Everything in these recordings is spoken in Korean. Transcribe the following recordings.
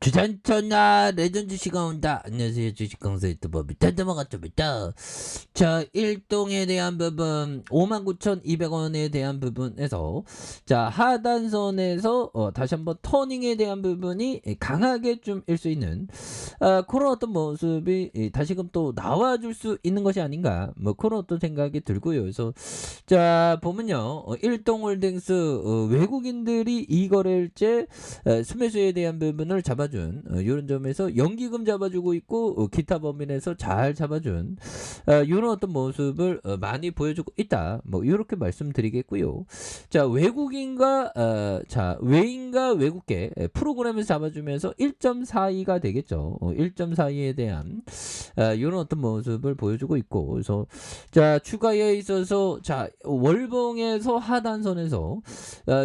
주전천하 레전드 시간 온다. 안녕하세요. 주식강사 유튜버 미탄드마가입니다. 자, 일동에 대한 부분 59,200원에 대한 부분에서 자 하단선에서 다시 한번 터닝에 대한 부분이 강하게 좀 일 수 있는 그런 어떤 모습이 다시금 또 나와줄 수 있는 것이 아닌가 뭐 그런 어떤 생각이 들고요. 그래서 자 보면요, 일동홀딩스 외국인들이 이 거래일째 수매수에 대한 부분을 잡아준 이런 점에서 연기금 잡아주고 있고 기타 범위에서 잘 잡아준 이런 어떤 모습을 많이 보여주고 있다. 뭐 이렇게 말씀드리겠고요. 자 외국인과 자 외인과 외국계 프로그램을 잡아주면서 1.42가 되겠죠. 1.42에 대한 이런 어떤 모습을 보여주고 있고, 그래서 자 추가에 있어서 자 월봉에서 하단선에서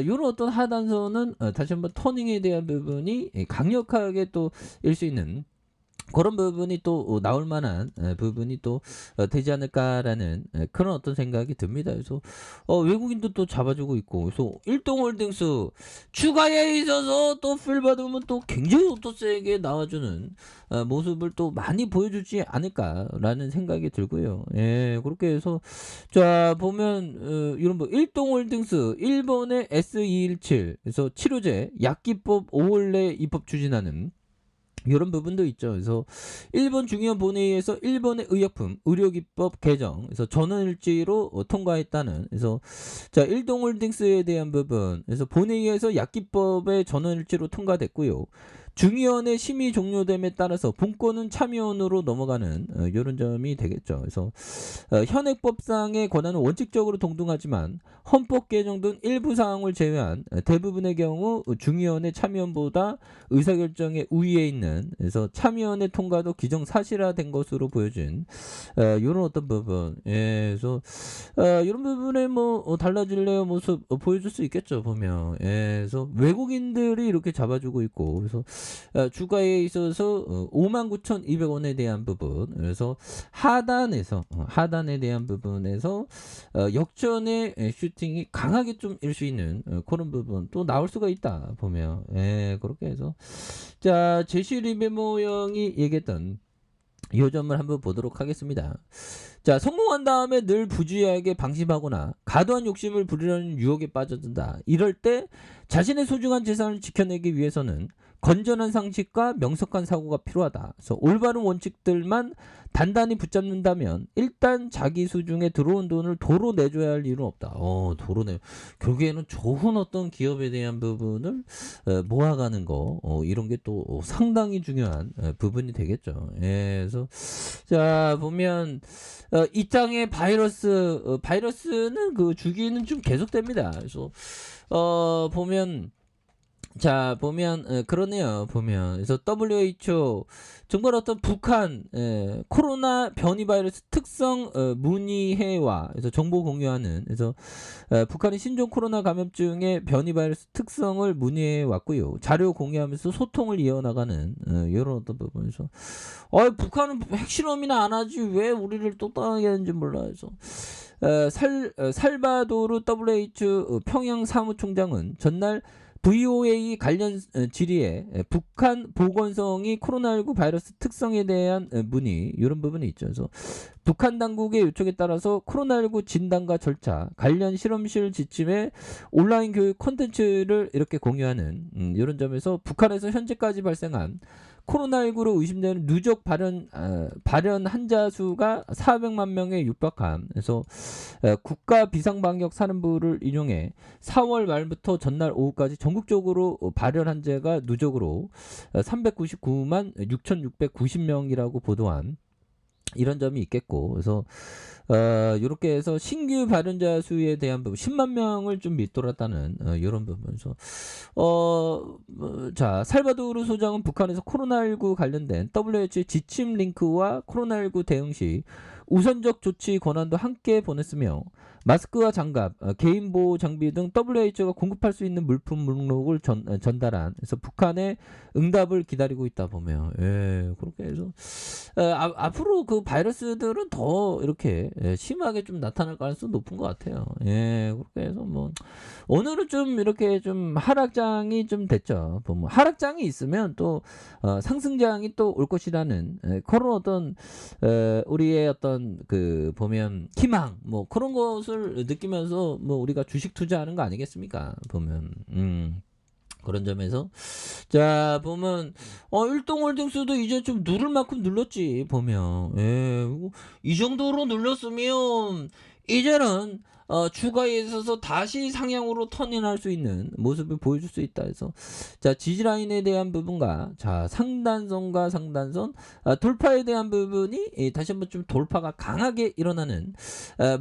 이런 어떤 하단선은 다시 한번 터닝에 대한 부분이 강력하게 또 일 수 있는 그런 부분이 또 나올 만한 부분이 또 되지 않을까라는 그런 어떤 생각이 듭니다. 그래서 외국인도 또 잡아주고 있고, 그래서 일동홀딩스 추가에 있어서 또 필 받으면 또 굉장히 또 세게 나와주는 모습을 또 많이 보여주지 않을까라는 생각이 들고요. 예, 그렇게 해서 자 보면 이런 뭐 일동홀딩스 일본의 S217 그래서 치료제 약기법 5월 내 입법 추진하는 이런 부분도 있죠. 그래서 일본 중의원 본회의에서 일본의 의약품 의료기법 개정 그래서 전원일치로 통과했다는, 그래서 자 일동홀딩스에 대한 부분 그래서 본회의에서 약기법의 전원일치로 통과됐고요. 중의원의 심의 종료됨에 따라서 본권은 참여원으로 넘어가는 이런 점이 되겠죠. 그래서 현행법상의 권한은 원칙적으로 동등하지만 헌법 개정 등 일부 사항을 제외한 대부분의 경우 중의원의 참여원보다 의사결정에 우위에 있는, 그래서 참여원의 통과도 기정사실화된 것으로 보여진 이런 어떤 부분. 예, 그래서 이런 부분에 뭐 달라질래요 모습 보여줄 수 있겠죠 보면. 예, 그래서 외국인들이 이렇게 잡아주고 있고, 그래서 주가에 있어서 59,200원에 대한 부분, 그래서 하단에서 하단에 대한 부분에서 역전의 슈팅이 강하게 좀 일 수 있는 그런 부분 또 나올 수가 있다 보면. 예, 그렇게 해서 자 제시 리베모 형이 얘기했던 이 점을 한번 보도록 하겠습니다. 자 성공한 다음에 늘 부주의하게 방심하거나 과도한 욕심을 부리려는 유혹에 빠져든다. 이럴 때 자신의 소중한 재산을 지켜내기 위해서는 건전한 상식과 명석한 사고가 필요하다. 그래서 올바른 원칙들만 단단히 붙잡는다면 일단 자기 수중에 들어온 돈을 도로 내줘야 할 이유는 없다. 도로 내 결국에는 좋은 어떤 기업에 대한 부분을 모아가는 거 이런 게 또 상당히 중요한 부분이 되겠죠. 예, 그래서 자 보면 이 장의 바이러스는 그 주기는 좀 계속됩니다. 그래서 보면 자 보면 그러네요 보면. 그래서 WHO 정말 어떤 북한 코로나 변이 바이러스 특성 문의해와 그래서 정보 공유하는, 그래서 북한이 신종 코로나 감염증의 변이 바이러스 특성을 문의해 왔고요. 자료 공유하면서 소통을 이어나가는 이런 어떤 부분에서 북한은 핵실험이나 안 하지 왜 우리를 똑똑하게 하는지 몰라. 그래서 살바도르 WHO 평양 사무총장은 전날 VOA 관련 질의에 북한 보건성이 코로나19 바이러스 특성에 대한 문의 이런 부분이 있죠. 그래서 북한 당국의 요청에 따라서 코로나19 진단과 절차, 관련 실험실 지침에 온라인 교육 콘텐츠를 이렇게 공유하는 이런 점에서 북한에서 현재까지 발생한 코로나19로 의심되는 누적 발현 환자 수가 400만 명에 육박함. 그래서 국가 비상방역사령부를 인용해 4월 말부터 전날 오후까지 전국적으로 발현 환자가 누적으로 399만 6,690명이라고 보도한 이런 점이 있겠고, 그래서 이렇게 해서 신규 발현자 수에 대한 부분 10만 명을 좀 밑돌았다는 이런 부분에서 자 살바도르 소장은 북한에서 코로나19 관련된 WHO 지침 링크와 코로나19 대응 시 우선적 조치 권한도 함께 보냈으며 마스크와 장갑, 개인 보호 장비 등 WHO가 공급할 수 있는 물품 목록을 전달한 그래서 북한의 응답을 기다리고 있다 보면 예, 그렇게 해서 앞으로 그 바이러스들은 더 이렇게 심하게 좀 나타날 가능성이 높은 것 같아요. 예, 그렇게 해서 뭐 오늘은 좀 이렇게 좀 하락장이 좀 됐죠. 보면 하락장이 있으면 또 상승장이 또 올 것이라는 그런 어떤 우리의 어떤 그 보면 희망 뭐 그런 것을 느끼면서 뭐 우리가 주식 투자하는 거 아니겠습니까? 보면 그런 점에서 자 보면 일동홀딩스도 이제 좀 누를 만큼 눌렀지 보면 예, 이 정도로 눌렀으면 이제는 주가에 있어서 다시 상향으로 터닝할 수 있는 모습을 보여줄 수 있다 해서 자 지지라인에 대한 부분과 자 상단선과 상단선 돌파에 대한 부분이 다시 한번 좀 돌파가 강하게 일어나는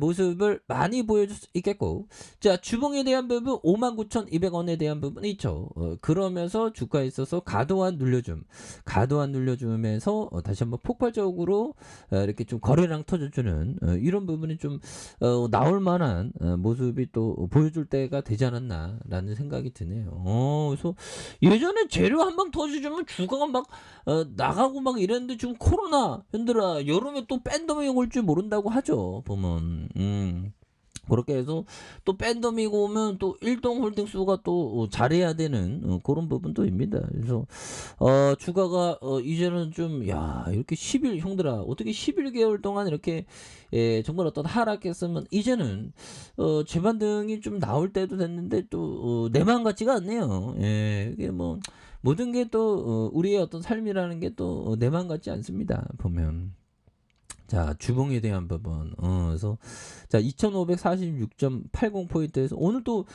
모습을 많이 보여줄 수 있겠고 자 주봉에 대한 부분 59,200원에 대한 부분이 있죠. 그러면서 주가에 있어서 과도한 눌려주면서 다시 한번 폭발적으로 이렇게 좀 거래량 터져주는 이런 부분이 좀 나올 만한 모습이 또 보여줄 때가 되지 않았나라는 생각이 드네요. 그래서 예전에 재료 한 방 터져주면 주가가 막 나가고 막 이랬는데 지금 코로나 현들아 여름에 또 팬데믹이 올 줄 모른다고 하죠. 보면 그렇게 해서 또 팬데믹 오면 또 일동홀딩스가 또 잘해야 되는 그런 부분도입니다. 그래서 주가가 이제는 좀 야 이렇게 10일 형들아 어떻게 11개월 동안 이렇게 정말 어떤 하락했으면 이제는 재반등이 좀 나올 때도 됐는데 또 내 마음 같지가 않네요. 예, 이게 뭐 모든 게 또 우리의 어떤 삶이라는 게 또 내 마음 같지 않습니다. 보면. 자, 주봉에 대한 부분. 그래서 자, 2546.80 포인트에서 오늘 또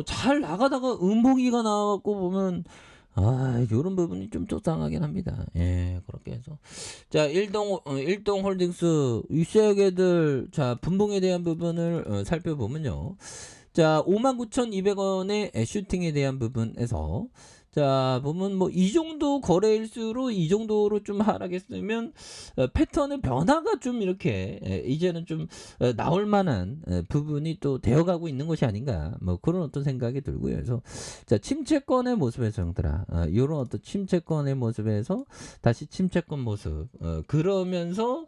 잘 나가다가 음봉이가 나와 갖고 보면 요런 부분이 좀 속상하긴 합니다. 예, 그렇게 해서 자, 일동 홀딩스 윗세계들 자, 분봉에 대한 부분을 살펴보면요. 자, 59,200원의 슈팅에 대한 부분에서 자, 보면 뭐 이 정도 거래일수록 이 정도로 좀 하락했으면 패턴의 변화가 좀 이렇게 이제는 좀 나올 만한 부분이 또 되어가고 있는 것이 아닌가 뭐 그런 어떤 생각이 들고요. 그래서 자, 침체권의 모습에서 형들아 이런 어떤 침체권의 모습에서 다시 침체권 모습 그러면서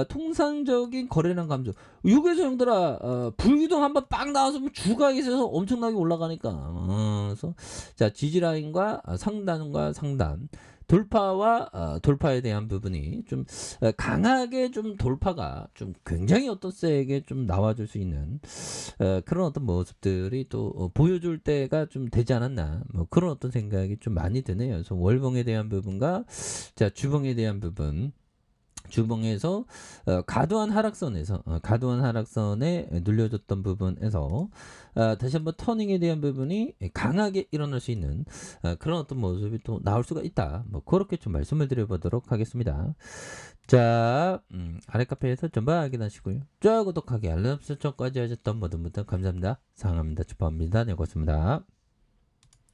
통상적인 거래량 감소 여기서 형들아 불기둥 한번 빵 나와서 주가에 있어서 엄청나게 올라가니까 그래서 자 지지라인과 상단과 상단 돌파와 돌파에 대한 부분이 좀 강하게 좀 돌파가 좀 굉장히 어떤 세게 좀 나와줄 수 있는 그런 어떤 모습들이 또 보여줄 때가 좀 되지 않았나 뭐 그런 어떤 생각이 좀 많이 드네요. 그래서 월봉에 대한 부분과 자 주봉에 대한 부분 주봉에서 과도한 하락선에 눌려졌던 부분에서 다시 한번 터닝에 대한 부분이 강하게 일어날 수 있는 그런 어떤 모습이 또 나올 수가 있다. 뭐 그렇게 좀 말씀을 드려보도록 하겠습니다. 자, 아래 카페에서 전방 확인하시고요. 좋아요, 구독하기, 알람 설정까지 하셨던 모든 분들 감사합니다. 사랑합니다. 축복합니다. 네, 고맙습니다.